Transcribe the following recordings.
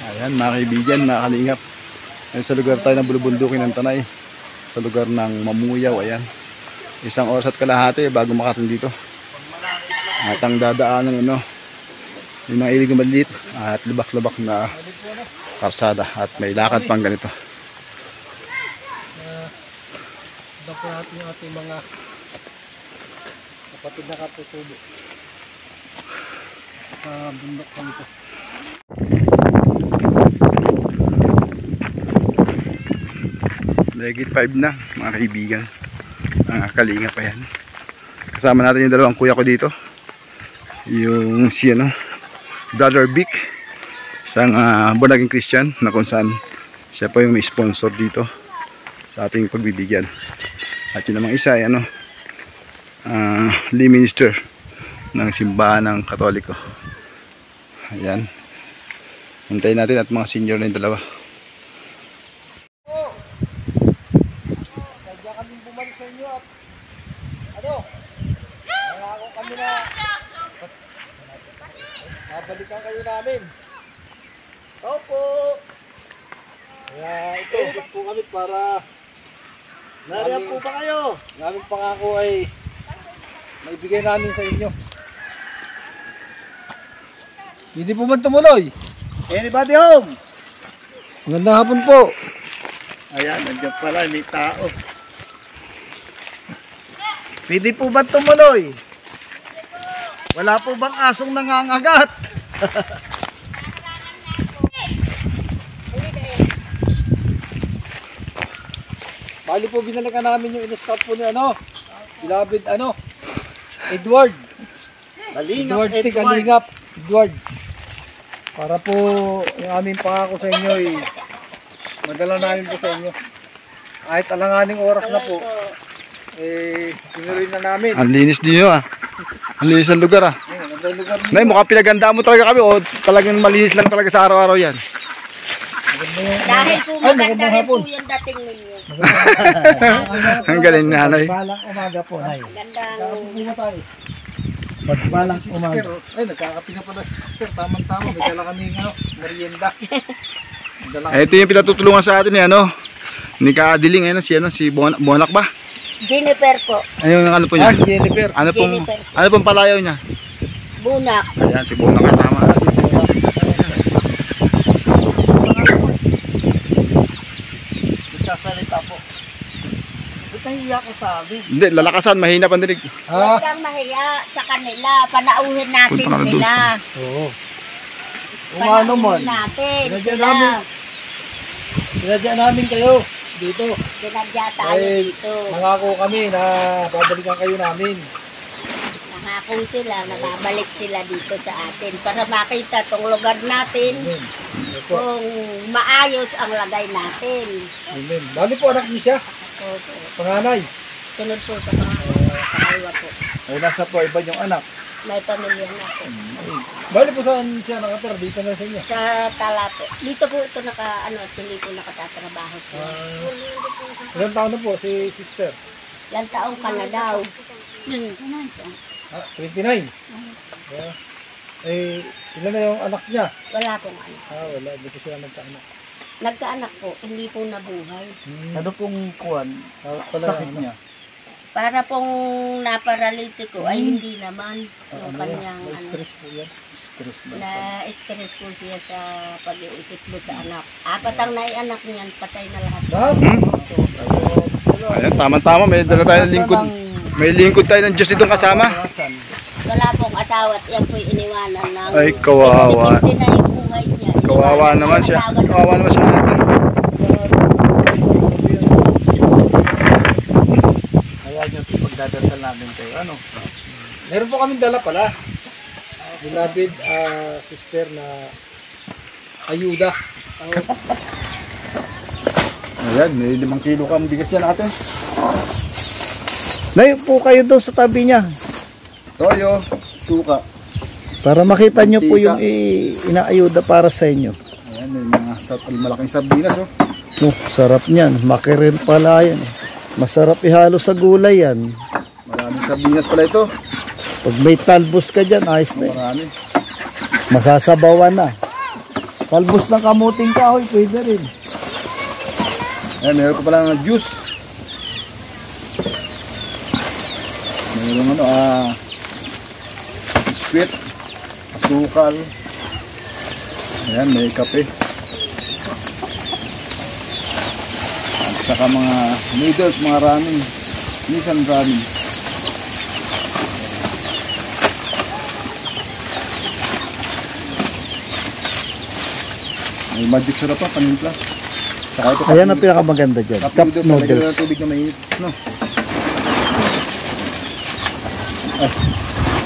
Ayan mga kaibigan, mga kalingap. Ayan, sa lugar tayo ng bulubundukin ng Tanay. Sa lugar ng Mamuyaw. Ayan. 1 oras at kalahati bago makarating dito. At ang dadaanan yung mga ilig na maliit at lubak-lubak na karsada. At may lakad pang ganito. Dapat natin yung ating mga kapatid na katutubo sa bundok pa nito. Legit 5 na mga kaibigan, kalinga pa yan. Kasama natin yung dalawang kuya ko dito, yung si Brother Vic, isang born-again Christian na kung saan siya pa yung may sponsor dito sa ating pagbibigyan. At yun namang isa ay lay minister ng simbahan ng Katoliko. Ayan, hintayin natin at mga senior na yung dalawa. Sadya kami bumalik sa inyo at nangako kami na babalikan kayo namin. Opo. Kaya ito, balik po kami para nariyan po ba kayo? Naming pangako ay maibigay namin sa inyo. Hindi po man tumuloy. Anybody home? Magandang hapon po. Ayan, nandiyan pala, may tao. Pwede po ba tumuloy? Wala po bang asong nangangagat? Bali po binalikan namin yung in-scout po ni beloved Edward. Edward. Kalingap. Edward. Para po yung aming pangako sa inyo madala namin po sa inyo. Kahit alanganing oras na po, tinuloy na namin. Ang linis din yun Ang linis ng lugar Nay, mukhang pinaganda mo talaga kami o talagang malinis lang talaga sa araw-araw yan. Dahil po maganda rin po yung dating ninyo. Ang galing nanay. Balang umaga po, Nay. Gandang Pagbalang umaga. Ay, nagkakapi na pala si sister. Tamang-tama. May dala kami merienda. Ito yung pinatutulungan sa atin ni Kaadiling. Si Bonak ba? Jennifer po. Ayun ang po niya. Jennifer. Ano pong palayaw niya? Bunak. Ayan, si Bonak ang tama. Nagsasalita po. Hiya ka sabi. Hindi, lalakasan, mahina pandinig. Huwag kang mahiya sa kanila. Panauhin natin sila. Oo. Panauhin natin sila. Sinadya namin kayo dito. Sinadya tayo dito. Nangako kami na babalikan kayo namin. Nangako sila na babalik sila dito sa atin para makita tong lugar natin. Kung maayos ang lagay natin. Amen. Bali po anak niyo siya. Opo. Panganay. Sunod po sa pangalawa po. Ay, nasa po iba yung anak. May pamilya na po. Bali po saan siya nakatira? Dito na sa inyo? Sa Tala po. Dito po ito hindi po nakatatrabaho po. Ilang taon na po si sister? Ilang taong ka na daw. 29. Ilan na yung anak niya? Wala pong anak. Wala. Dito sila nagkaanak. Nagkaanak po, hindi po nabuhay. Ano pong sakit niya? Para pong naparalitiko ay hindi naman yung kanyang stress po yan. Stress ba? Na-stress po siya sa pag-iisip mo sa anak. 4 ang naianak niyan, patay na lahat. Ayan, tama-tama, may dala tayo ng lingkod. May lingkod tayo ng Diyos ditong kasama. Wala pong asawa at yan po'y iniwanan ng... Ay, kawawa. Hindi na yung buhay niya. Kawawa naman siya. Kawawa naman siya natin. Kaya nyo pagdadasal namin kayo. Meron po kami dala pala. Beloved sister na ayuda. Ayan, may 5 kilo kang bigas dyan natin. Layo po kayo doon sa tabi niya. Toyo, suka. Para makita nyo po yung inaayuda para sa inyo. Ayan, may mga malaking sardinas sarap niyan. Makirin pala yan. Masarap ihalo sa gulay yan. Maraming sardinas pala ito. Pag may talbos ka dyan, ayos na. Marami. Masasabawan na. Talbos ng kamuting kahoy, pwede rin. Ayan, meron ko palang juice. Meron biskwit, asukal. Ayan, may kape. At saka mga noodles, mga ramen. Minsan ramen. May magic sarap pa, panimpla. Saka ito, Ayan ang pinakamaganda dyan. cup Cup noodles, nalagyan noodles. ng tubig na mainit. No?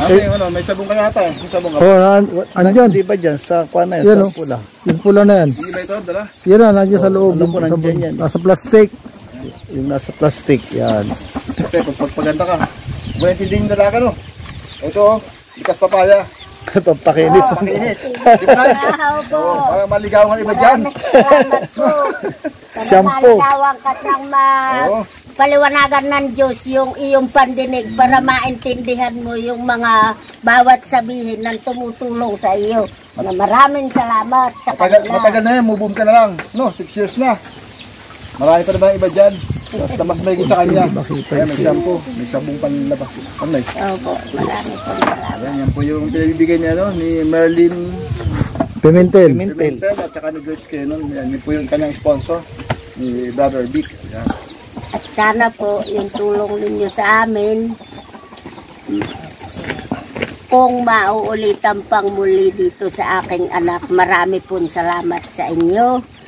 Ay, may sabong ka yata eh. May sabong ka. Andyan. Di ba dyan? Sa kuha na yan, Yan, sa oh. pula. Yung pula na yan. Hindi ba ito, dala? Yan na, nandiyan sa loob. alam ko, nandyan yan. Nasa plastic. Yung nasa plastic, yan. Kasi pagpaganda ka. Buwan hindi yung dala ka, no? Ito, likas papaya. Pampakinis. Makinis. Di ba na? Wow po. Para maligaw ang iba dyan. Salamat po. Shampoo. Maligawan ka ng Oo. paliwanagan ng Diyos yung iyong pandinig para maintindihan mo yung mga bawat sabihin ng tumutulong sa iyo. Maraming salamat sa kanila. Matagal na yan, move ka na lang. No, 6 years na. Marami pa naman iba dyan. Basta mas may sa kanya. Ayan, may shampoo, may sabong panlaba. Panlay. Opo, marami po salamat. Ayan, yan po yung pinabibigay niya, no? Ni Merlin Pimentel. Pimentel at saka ni Grace Cannon. Yan, yun po yung kanyang sponsor. Ni Brother Vic. Ayan. At sana po yung tulong ninyo sa amin kung mauulitan pang muli dito sa aking anak. Marami pong salamat sa inyo.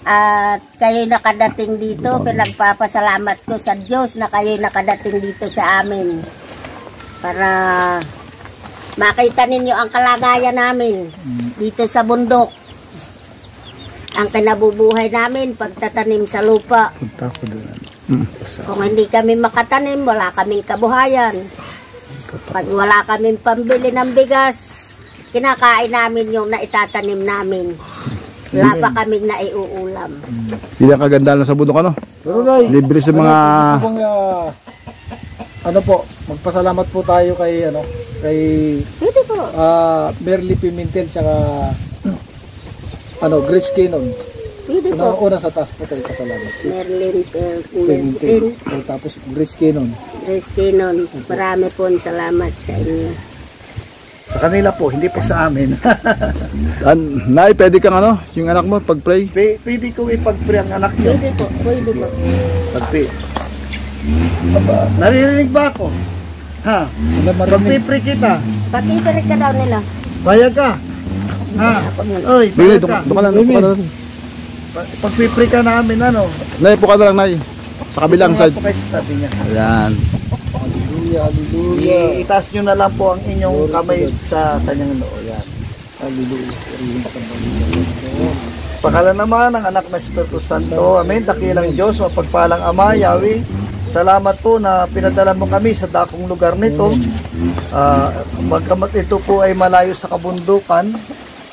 At kayo nakadating dito, pinagpapasalamat ko sa Diyos na kayo nakadating dito sa amin. Para makita ninyo ang kalagayan namin dito sa bundok. Ang kinabubuhay namin, pagtatanim sa lupa. Punta ko doon. Kung hindi kami makatanim, wala kaming kabuhayan. Pag wala kaming pambili ng bigas, kinakain namin yung naitatanim namin. Wala pa kaming naiuulam. Hindi ang kaganda lang sa bundok, ano? Pero Nay, Libre sa mga... ano po, magpasalamat po tayo kay Pwede po. Merly Pimentel tsaka Grace Cannon. Pwede po. Una sa taas po tayo pasalamat. Si Merlin Pimentel. Tapos Grace Cannon. Christinon, marami po salamat sa inyo. Sa kanila po, hindi po sa amin. Nay, pwede kang yung anak mo pag-pray. Pwede ko ipag-pray ang anak niyo. Pwede po, pwede po. Pag-pray. Naririnig ba ako? Ha? Pag-pray kita. Pakipirik ka daw nila. Bayag ka. Ha? Oy, Bili, bayag ka. doon ka lang. Pag-pray ka namin, ano? Nay, po ka na lang, Nay. Sa kabilang Ito nga side. po kayo sa tabi niya. Ayan. Hallelujah, hallelujah. Itaas nyo na lang po ang inyong kamay sa kanyang noo. Yan. Hallelujah. Sa pangalan naman ng anak na Espiritu Santo. Amen. Dakilang Diyos, mapagpalang Ama, Yahweh. Salamat po na pinadala mo kami sa dakong lugar nito. Pagkamat ito po ay malayo sa kabundukan,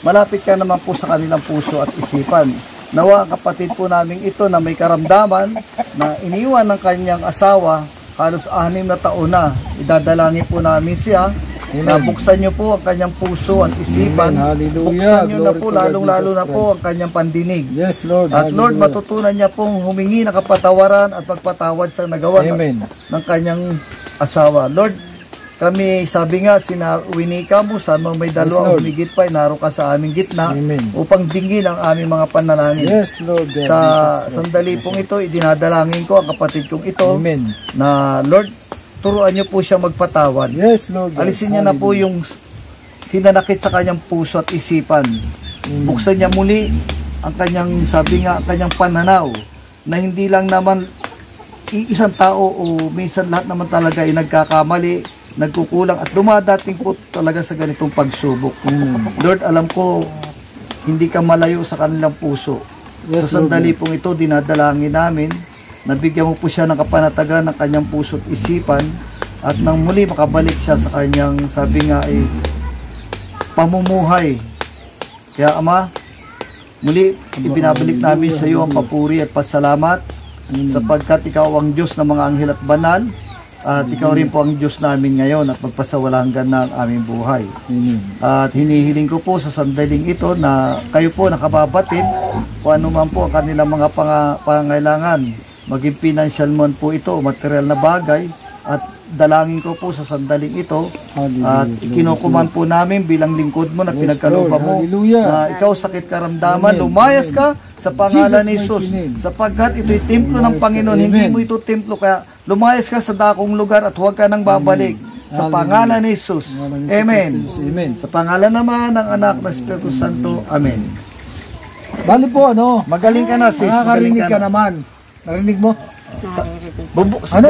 malapit ka naman po sa kanilang puso at isipan. Nawa ang kapatid po namin ito na may karamdaman na iniwan ng kanyang asawa halos 6 na taon na. Idadalangin po namin siya na buksan niyo po ang kanyang puso at isipan. Amen. Hallelujah. Buksan niyo na Glory po to God, lalong-lalo Jesus na po ang kanyang pandinig. Yes, Lord. At Lord, Hallelujah. matutunan niya pong humingi ng kapatawaran at magpatawad sa nagawa Amen. ng kanyang asawa. Lord, kami sabi nga, sinawinika mo, sana may dalawa Lord. humigit pa, naroon ka sa aming gitna Amen. upang dinggin ang aming mga panalangin. Yes, Lord. God, Sa Jesus Christ. sandali pong ito, idinadalangin ko ang kapatid kong ito Amen. na Lord, turuan niyo po siya magpatawad. Yes, Lord. God. Alisin niya na po yung hinanakit sa kanyang puso at isipan. Buksan niya muli ang kanyang, sabi nga, ang kanyang pananaw na hindi lang naman isang tao o minsan lahat naman talaga ay nagkakamali, nagkukulang at dumadating po talaga sa ganitong pagsubok. Lord, alam ko hindi ka malayo sa kanilang puso. Yes, Sa sandali Lord. pong ito, dinadalangin namin, nabigyan mo po siya ng kapanatagan ng kanyang puso at isipan at nang muli makabalik siya sa kanyang, sabi nga ay pamumuhay. Kaya Ama, muli ibinabalik namin sa iyo ang papuri at pasalamat sapagkat ikaw ang Diyos ng mga anghel at banal. At ikaw rin po ang Diyos namin ngayon at magpasawalang hanggan ng aming buhay. At hinihiling ko po sa sandaling ito na kayo po nakababatid kung ano man po ang kanilang mga pangangailangan. Maging financial man po ito o material na bagay. At dalangin ko po sa sandaling ito at kinukuman po namin bilang lingkod mo na pinagkalooban mo na ikaw sakit karamdaman, lumayas ka sa pangalan ni Jesus, sapagkat ito'y templo ng Panginoon, hindi mo ito templo, kaya lumayas ka sa dakong lugar at huwag ka nang babalik sa pangalan ni Jesus. Amen. Sa pangalan naman ng anak ng Espiritu Santo. Amen. Bali po, ano? Magaling ka na, sis. Magaling Nakakarinig ka na. naman. Narinig mo? Ano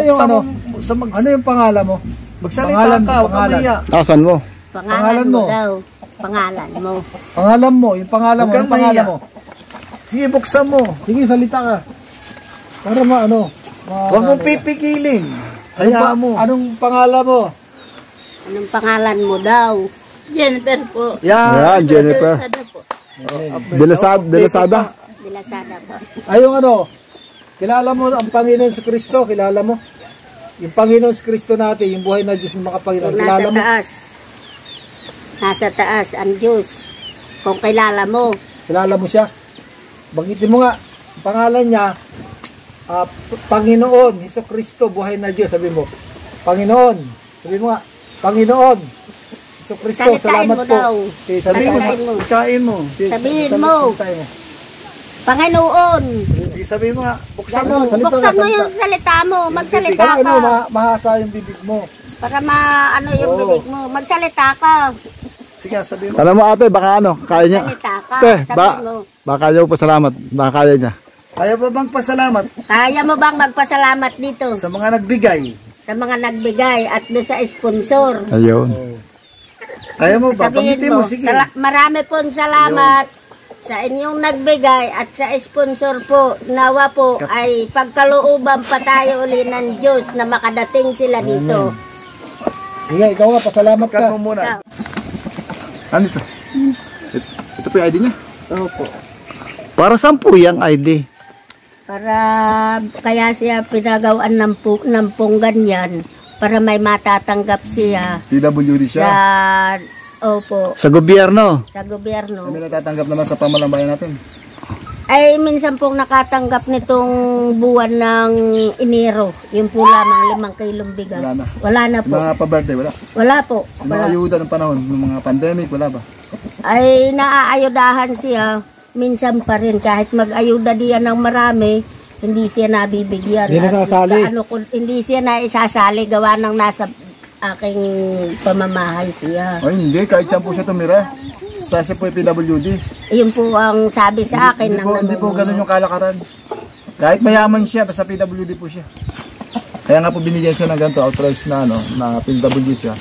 yung pangalan mo? Magsalita Pangalan, ka, huwag ka pangalan. maiya. Asan mo? Pangalan mo. mo daw. Pangalan mo. Pangalan mo, yung pangalan mo, Huwag kang yung pangalan mahiya. mo. Sige, buksan mo. Sige, salita ka. Para Huwag mong pipigilin. Hayaan mo. Anong pangalan mo? Anong pangalan mo daw? Jennifer po. Yan. Yan, Jennifer. Sada po. Delasada. Dilasada po. Ayong kilala mo ang Panginoon si Kristo, kilala mo? Yung Panginoon si Kristo natin, yung buhay na Diyos, yung makapangyarihan, Kung kilala nasa mo? taas. Nasa taas ang Diyos. Kung kilala mo. Kilala mo siya? Banggitin mo nga, ang pangalan niya, Panginoon, Hesus Kristo, buhay na Diyos, sabi mo. Panginoon, sabi mo nga, Panginoon, Hesus Kristo, Salitain salamat mo po. daw. Okay, sabihin mo. Salitain mo. Kain mo. Sabihin mo. Salitain mo. Panginoon. Sige, sabihin mo nga. Buksan mo. Ganun. salita Buksan ka, mo salita. yung salita mo. Magsalita Ano, ka. mahasa yung bibig mo. Para ano yung Oo. bibig mo. Magsalita ka. Sige, sabihin mo. Alam mo ate, baka kaya niya. Salita ka. Te, Sabihin mo. baka niya po salamat. Baka kaya niya. Kaya pa bang pasalamat Kaya mo bang magpasalamat dito sa mga nagbigay? sa mga nagbigay at doon sa sponsor? Ayun. Kaya mo ba? Sabihin Panggitin mo, mo. Sige. marami pong salamat sa inyong nagbigay at sa sponsor po. Nawa po ay pagkalooban pa tayo uli ng Diyos na makadating sila dito. Sige, ikaw nga, pasalamat ka. Cut mo muna. Ano ito? Ito po yung ID niya. Opo. Para saan po yung ID? Para kaya siya pinagawaan ng punggan yan para may matatanggap siya PWD sa opo Sa gobyerno. sa gobyerno. Kami natatanggap naman sa pamalambayan natin. Ay minsan pong nakatanggap nitong buwan ng Enero. Yung po lamang 5 kilong bigas. Wala na. Wala na Yung po. mga pa-birthday, wala. Wala po. Yung mga Wala. ayuda ng panahon, ng mga pandemic, wala ba? Ay naaayudahan siya minsan pa rin kahit mag-ayuda diyan ng marami, hindi siya nabibigyan. Hindi At nasasali. hindi siya na isasali gawa ng nasa aking pamamahay siya. Ay, hindi. Kahit saan po siya tumira. Siya po yung PWD. Yun po ang sabi sa akin ng Hindi po ganun yung kalakaran. Kahit mayaman siya, basta PWD po siya. Kaya nga po binigyan siya ng ganito, authorized na, na PWD siya.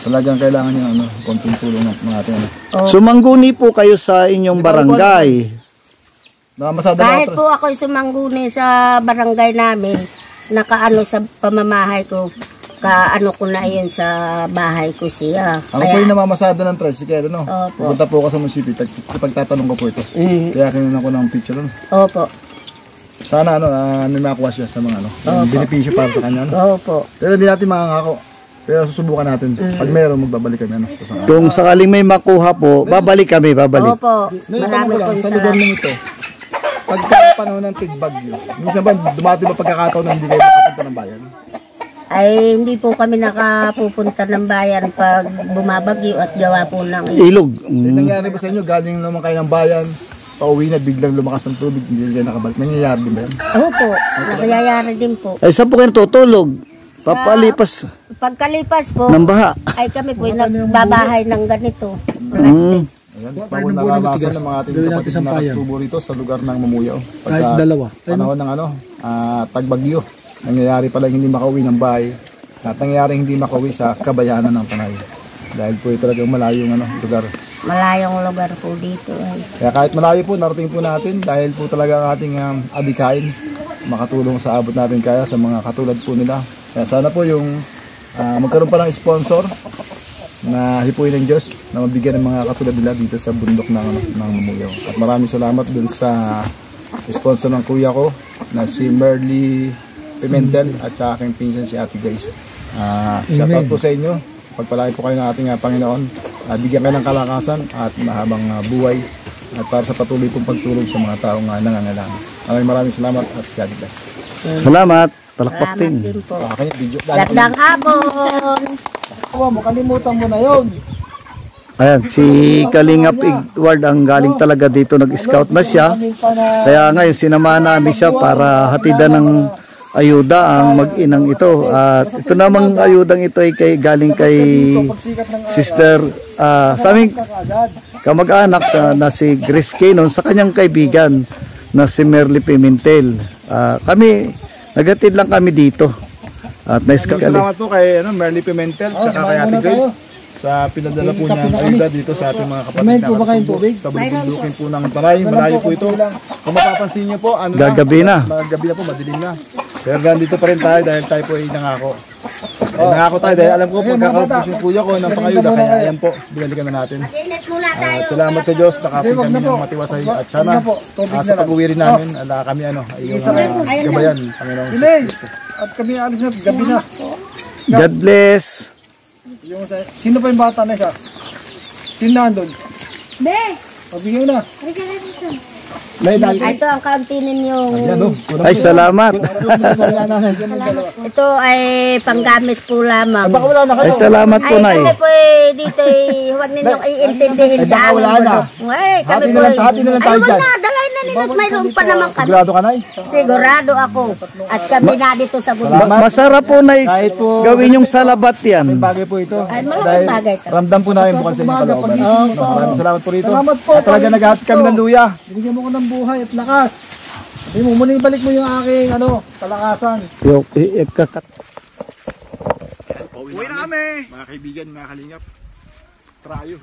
Talagang kailangan niya, konting tulong ng mga ating, Sumangguni po kayo sa inyong barangay. nakamasada na Kahit po ako'y sumangguni sa barangay namin, nakaano sa pamamahay ko, kaano ko na yun sa bahay ko siya. Ako po yung namamasada ng tricycle, Opo. Pupunta po ako sa munisipyo, pagtatanong ko po ito. Kaya kinunan ko ng picture, Opo. Sana, may makuha siya sa mga, benepisyo para sa kanya, Opo. Pero hindi natin makakako. Pero susubukan natin. Pag meron, magbabalik kami, Kung sakaling may makuha po, babalik kami, babalik. Opo. Marami Marami lang, pong sa lugar salamat. nung ito, pagka panahon ng tigbagyo, minsan ba dumati ba pagkakataon na hindi kayo makapunta ng bayan? Ay hindi po kami nakapupunta ng bayan pag bumabagyo at gawa po ng Ilog. Nangyari ba sa inyo, galing naman kayo ng bayan, pauwi na biglang lumakas ng tubig, hindi kayo nakabalik? Nangyayari din ba yan? Opo. Nangyayari din po. Ay, saan po kayo tutulog? Papalipas Pagkalipas po, ng baha. ay kami po nagbabahay ng ganito. Mm. Ayan, bawal naranasan ng mga ating kapatid na nakatubo rito sa lugar ng Mamuyaw. Pagka panahon ng tagbagyo, nangyayari pala hindi makauwi ng bahay, at nangyayari hindi makauwi sa kabayanan ng Panay. Dahil po ito talagang malayong lugar. Malayong lugar po dito. Ay. Kaya kahit malayo po, narating po natin dahil po talaga ang ating adikain makatulong sa abot natin kaya sa mga katulad po nila. Kaya sana po yung magkaroon pa ng sponsor na hipuin ng Diyos na mabigyan ng mga katulad nila dito sa bundok ng Mamuyaw. At maraming salamat dun sa sponsor ng kuya ko na si Merly Pimentel at sa aking pinsan si Ate Grace. Shout out po sa inyo. Pagpalain po kayo ng ating Panginoon. Bigyan kayo ng kalakasan at mahabang buhay at para sa patuloy pong pagtulong sa mga taong nangangailangan. Maraming salamat at God bless. Salamat. Palakpak Salamat din. din po. Kanya video. Gandang hapon! Makalimutan mo na yun. Ayan, si Kalingap Edward ang galing talaga dito, nag-scout na siya. Kaya ngayon sinamahan namin siya para hatidan ng ayuda ang mag-inang ito. At ito namang ayudang ito ay galing kay Sister sa aming kamag-anak na si Grace Canon sa kanyang kaibigan na si Merly Pimentel. Kami, naghatid lang kami dito. At na-scout Salamat po kay Merly Pimentel at kay Ate Grace sa pinadala po niyang ayuda dito sa ating mga kapatid na katutubog sa bulubundukin po ng Tanay. Malayo po ito. Kung mapapansin niyo po, Gagabi na. Gagabi na po, madilim na. Pero nandito pa rin tayo dahil tayo po ay nangako. Nangako tayo dahil alam ko pagkakaupos yung kuya ko ng pangayuda, kaya ayan po, binalikan na natin. At salamat sa Diyos, nakapin kami ng matiwasay at sana sa pag-uwi rin namin, kami ay yung gabayan, Panginoon. At kami alis na, gabi na. God bless. Sino pa yung bata na siya? Sino na doon? Be! Pabigyan na. Ito ang kaunti ninyong... Ay, salamat. Ito ay panggamit po lamang. Ay, salamat po, Nay. Kami po dito huwag ninyong iintindihin sa amin. Ay, kami po ay wala, dalay na nila. Mayroon pa naman kami. Sigurado ka, Nay? Sigurado ako. At kami na dito sa bundok. Masarap po, Nay. Gawin yung salabat yan. Bagay po ito. Ay, malaking bagay ito. Ramdam po namin bukan sa inyong kalooban. Maraming salamat po rito. Salamat po. At talaga naghahatid kami ng luya. Binigyan mo ko ng buhay at lakas. Sabi mo, muna ibalik mo yung aking kalakasan. Uwi na kami! Mga kaibigan, mga kalingap. Trayo.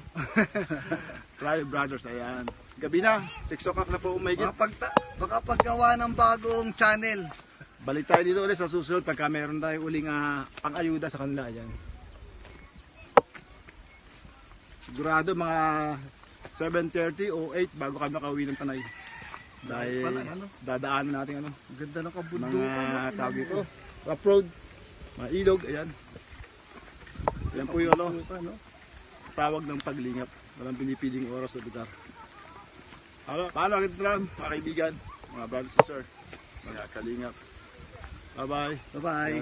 Trayo Brothers, ayan. Gabi na, 6 o'clock na po umigit. Baka paggawa ng bagong channel. Balik tayo dito ulit sa susunod pagka meron tayo uling pang-ayuda sa kanila. Ayan. Sigurado mga 7:30 o 8 bago kami makauwi ng Tanay. Dahil dadaanan natin Ganda ng kabundok. mga tawag ito, rough road, mga ilog, ayan. Ayan po yung tawag ng paglingap. Walang pinipiling oras sa lugar. Paano kita tram, mga kaibigan, mga brothers and sisters, mga kalingap. Bye bye. Bye-bye.